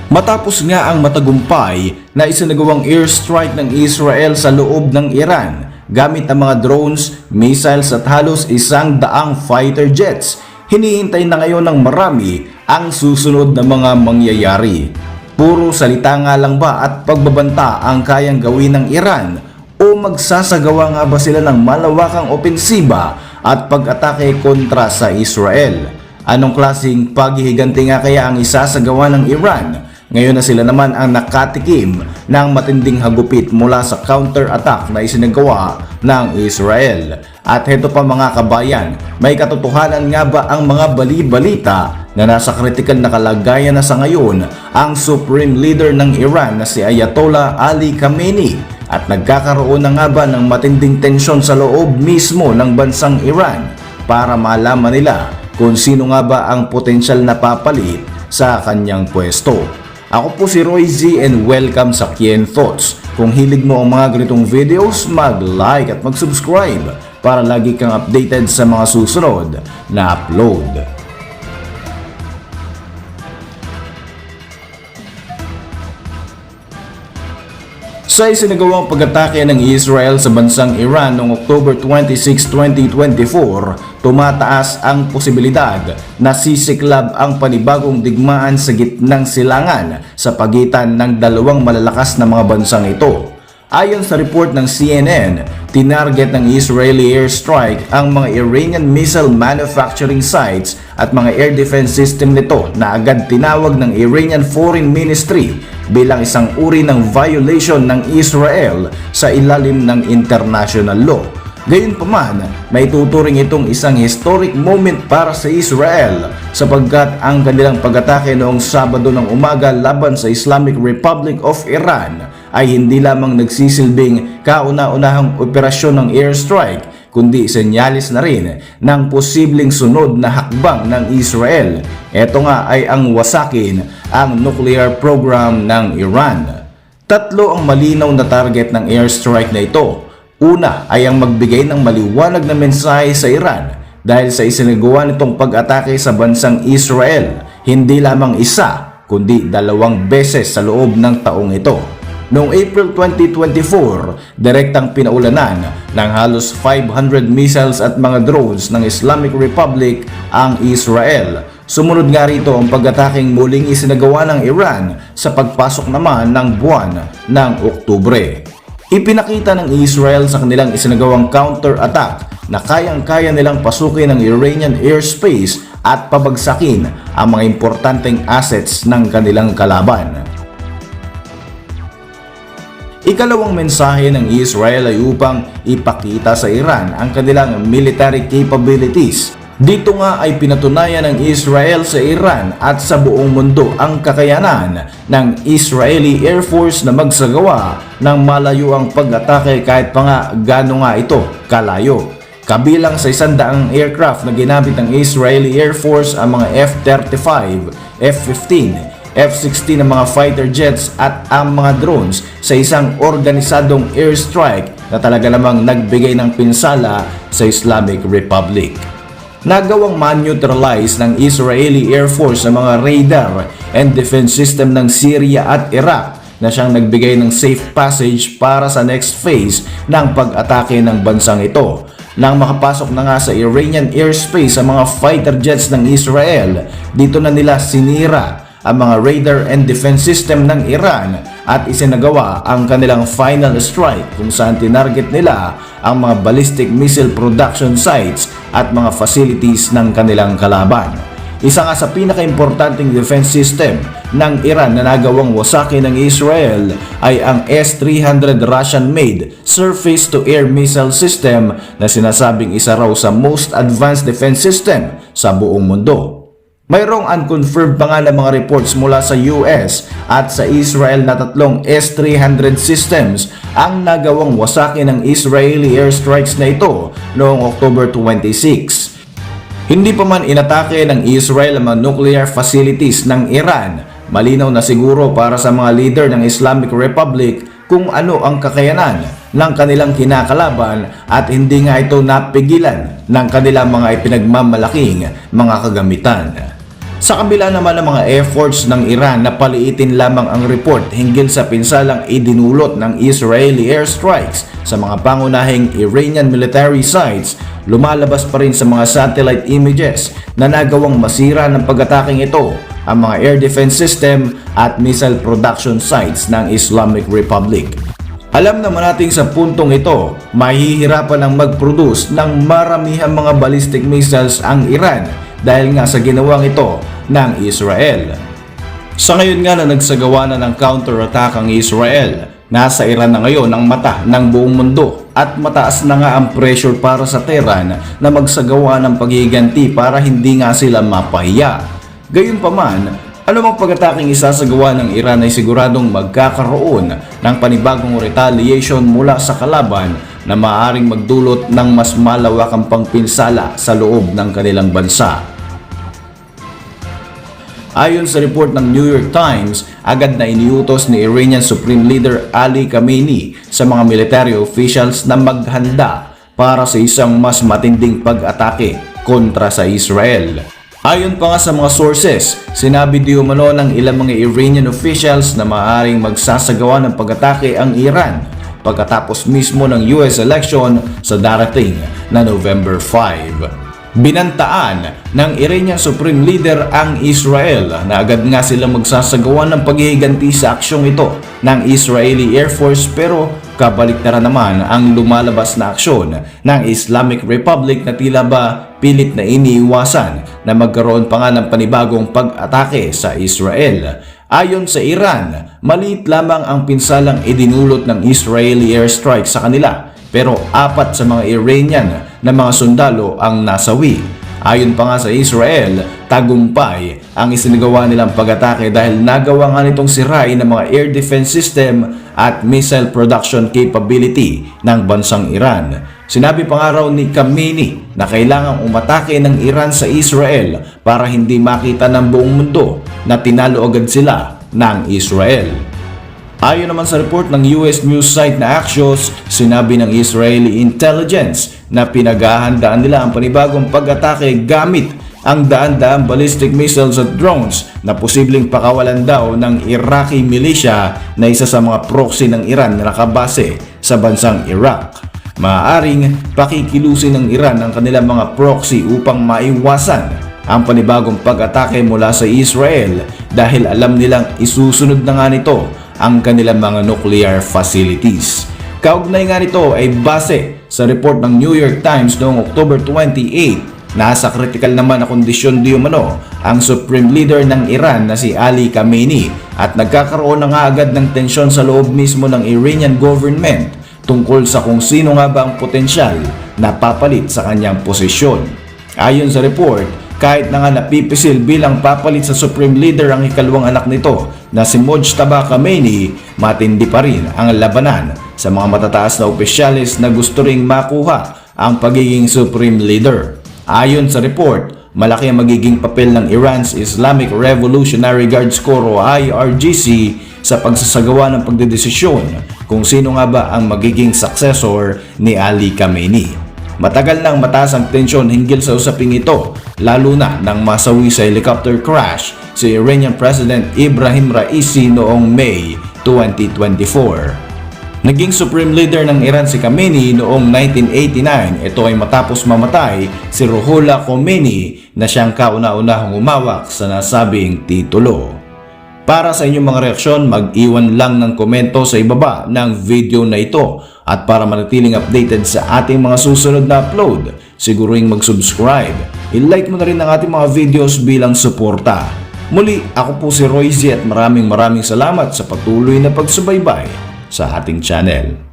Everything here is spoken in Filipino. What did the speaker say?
Matapos nga ang matagumpay na isinagawang airstrike ng Israel sa loob ng Iran gamit ang mga drones, missiles at halos 100 fighter jets, hinihintay na ngayon ng marami ang susunod na mga mangyayari. Puro salita nga lang ba at pagbabanta ang kayang gawin ng Iran o magsasagawa nga ba sila ng malawakang opensiba at pag-atake kontra sa Israel? Anong klaseng paghihiganti nga kaya ang isasagawa ng Iran? Ngayon na sila naman ang nakatikim ng matinding hagupit mula sa counter-attack na isinagawa ng Israel. At heto pa mga kabayan, may katotohanan nga ba ang mga bali-balita na nasa kritikal na kalagayan na sa ngayon ang supreme leader ng Iran na si Ayatollah Ali Khamenei? At nagkakaroon na nga ba ng matinding tensyon sa loob mismo ng bansang Iran para malaman nila kung sino nga ba ang potensyal na papalit sa kanyang pwesto? Ako po si Roy Z and welcome sa Kien Thoughts. Kung hilig mo ang mga ganitong videos, mag-like at mag-subscribe para lagi kang updated sa mga susunod na upload. Sa isinagawang pag-atake ng Israel sa bansang Iran noong October 26, 2024, tumataas ang posibilidad na sisiklab ang panibagong digmaan sa gitnang silangan sa pagitan ng dalawang malalakas na mga bansang ito. Ayon sa report ng CNN, tinarget ng Israeli airstrike ang mga Iranian missile manufacturing sites at mga air defense system nito na agad tinawag ng Iranian Foreign Ministry bilang isang uri ng violation ng Israel sa ilalim ng international law. Gayunpaman, may tuturing itong isang historic moment para sa Israel sapagkat ang kanilang pag-atake noong Sabado ng umaga laban sa Islamic Republic of Iran ay hindi lamang nagsisilbing kauna-unahang operasyon ng airstrike kundi senyalis na rin ng posibleng sunod na hakbang ng Israel. Ito nga ay ang wasakin ang nuclear program ng Iran. Tatlo ang malinaw na target ng airstrike na ito. Una ay ang magbigay ng maliwanag na mensahe sa Iran dahil sa isinagawa nitong pag-atake sa bansang Israel, hindi lamang isa kundi 2 beses sa loob ng taong ito. Noong April 2024, direktang pinaulanan ng halos 500 missiles at mga drones ng Islamic Republic ang Israel. Sumunod nga rito ang pag-ataking muling isinagawa ng Iran sa pagpasok naman ng buwan ng Oktubre. Ipinakita ng Israel sa kanilang isinagawang counter-attack na kayang-kaya nilang pasukin ang Iranian airspace at pabagsakin ang mga importanteng assets ng kanilang kalaban. Ikalawang mensahe ng Israel ay upang ipakita sa Iran ang kanilang military capabilities. Dito nga ay pinatunayan ng Israel sa Iran at sa buong mundo ang kakayanan ng Israeli Air Force na magsagawa ng malayuang pag-atake kahit pa nga gaano nga ito kalayo. Kabilang sa 100 aircraft na ginamit ng Israeli Air Force ang mga F-35, F-15, F-16 na mga fighter jets at ang mga drones sa isang organisadong airstrike na talaga namang nagbigay ng pinsala sa Islamic Republic. Nagawang man-neutralize ng Israeli Air Force ang mga radar and defense system ng Syria at Iraq na siyang nagbigay ng safe passage para sa next phase ng pag-atake ng bansang ito. Nang makapasok na nga sa Iranian airspace ang mga fighter jets ng Israel, dito na nila sinira ang mga radar and defense system ng Iran at isinagawa ang kanilang final strike kung saan tinarget nila ang mga ballistic missile production sites at mga facilities ng kanilang kalaban. Isa nga sa pinaka-importanting defense system ng Iran na nagawang wasakin ng Israel ay ang S-300 Russian-made surface-to-air missile system na sinasabing isa raw sa most advanced defense system sa buong mundo. Mayroong unconfirmed pa nga na mga reports mula sa US at sa Israel na 3 S-300 systems ang nagawang wasakin ng Israeli airstrikes na ito noong October 26. Hindi pa man inatake ng Israel ang mga nuclear facilities ng Iran, malinaw na siguro para sa mga leader ng Islamic Republic kung ano ang kakayanan ng kanilang kinakalaban at hindi nga ito napigilan ng kanilang mga ipinagmamalaking mga kagamitan. Sa kabila naman ng mga efforts ng Iran na paliitin lamang ang report hinggil sa pinsalang idinulot ng Israeli airstrikes sa mga pangunahing Iranian military sites, lumalabas pa rin sa mga satellite images na nagawang masira ng pag-ataking ito ang mga air defense system at missile production sites ng Islamic Republic. Alam naman natin sa puntong ito, mahihirapan ang mag-produce ng maramihang mga ballistic missiles ang Iran dahil nga sa ginawang ito ng Israel. Sa ngayon nga na nagsagawa na ng counter-attack ang Israel, nasa Iran na ngayon ang mata ng buong mundo at mataas na nga ang pressure para sa Tehran na magsagawa ng paghiganti para hindi nga sila mapahiya. Gayunpaman, anumang pag-ataking isasagawa ng Iran ay siguradong magkakaroon ng panibagong retaliation mula sa kalaban na maaaring magdulot ng mas malawakang pangpinsala sa loob ng kanilang bansa. Ayon sa report ng New York Times, agad na iniutos ni Iranian Supreme Leader Ali Khamenei sa mga military officials na maghanda para sa isang mas matinding pag-atake kontra sa Israel. Ayon pa nga sa mga sources, sinabi di umano ng ilang mga Iranian officials na maaaring magsasagawa ng pag-atake ang Iran pagkatapos mismo ng US election sa darating na November 5. Binantaan ng Iranian Supreme Leader ang Israel na agad nga sila magsasagawa ng paghihiganti sa aksyong ito ng Israeli Air Force, pero kabaliktaran naman ang lumalabas na aksyon ng Islamic Republic na tila ba pilit na iniiwasan na magkaroon pa nga ng panibagong pag-atake sa Israel. Ayon sa Iran, maliit lamang ang pinsalang idinulot ng Israeli airstrike sa kanila, pero 4 sa mga Iranian na mga sundalo ang nasawi. Ayon pa nga sa Israel, tagumpay ang isinagawa nilang pag-atake dahil nagawa nga nitong sirain ng mga air defense system at missile production capability ng bansang Iran. Sinabi pa nga raw ni Khamenei na kailangang umatake ng Iran sa Israel para hindi makita ng buong mundo na tinalo agad sila ng Israel. Ayon naman sa report ng US news site na Axios, sinabi ng Israeli intelligence na pinaghahandaan nila ang panibagong pag-atake gamit ang daan-daang ballistic missiles at drones na posibleng pakawalan daw ng Iraqi militia na isa sa mga proxy ng Iran na nakabase sa bansang Iraq. Maaaring pakikilusin ng Iran ang kanilang mga proxy upang maiwasan ang panibagong pag-atake mula sa Israel dahil alam nilang isusunod na nga nito ang kanilang mga nuclear facilities. Kaugnay nga nito ay base sa report ng New York Times noong October 28, nasa critical naman na kondisyon di umano ang Supreme Leader ng Iran na si Ali Khamenei at nagkakaroon na nga agad ng tensyon sa loob mismo ng Iranian government tungkol sa kung sino nga ba ang potensyal na papalit sa kanyang posisyon. Ayon sa report, kahit na nga napipisil bilang papalit sa Supreme Leader ang ikalawang anak nito na si Mojtaba Khamenei, matindi pa rin ang labanan sa mga matataas na opisyalis na gusto ring makuha ang pagiging Supreme Leader. Ayon sa report, malaki ang magiging papel ng Iran's Islamic Revolutionary Guards Corps o IRGC sa pagsasagawa ng pagdedesisyon kung sino nga ba ang magiging successor ni Ali Khamenei. Matagal nang mataas ang tensyon hinggil sa usaping ito, lalo na nang masawi sa helicopter crash si Iranian President Ibrahim Raisi noong May 2024. Naging Supreme Leader ng Iran si Khamenei noong 1989. Ito ay matapos mamatay si Ruhollah Khomeini na siyang kauna-unahang umawak sa nasabing titulo. Para sa inyong mga reaksyon, mag-iwan lang ng komento sa ibaba ng video na ito. At para manatiling updated sa ating mga susunod na upload, siguruhin mag-subscribe. I-like mo na rin ang ating mga videos bilang suporta. Muli, ako po si Roy Z at maraming salamat sa patuloy na pagsubaybay sa ating channel.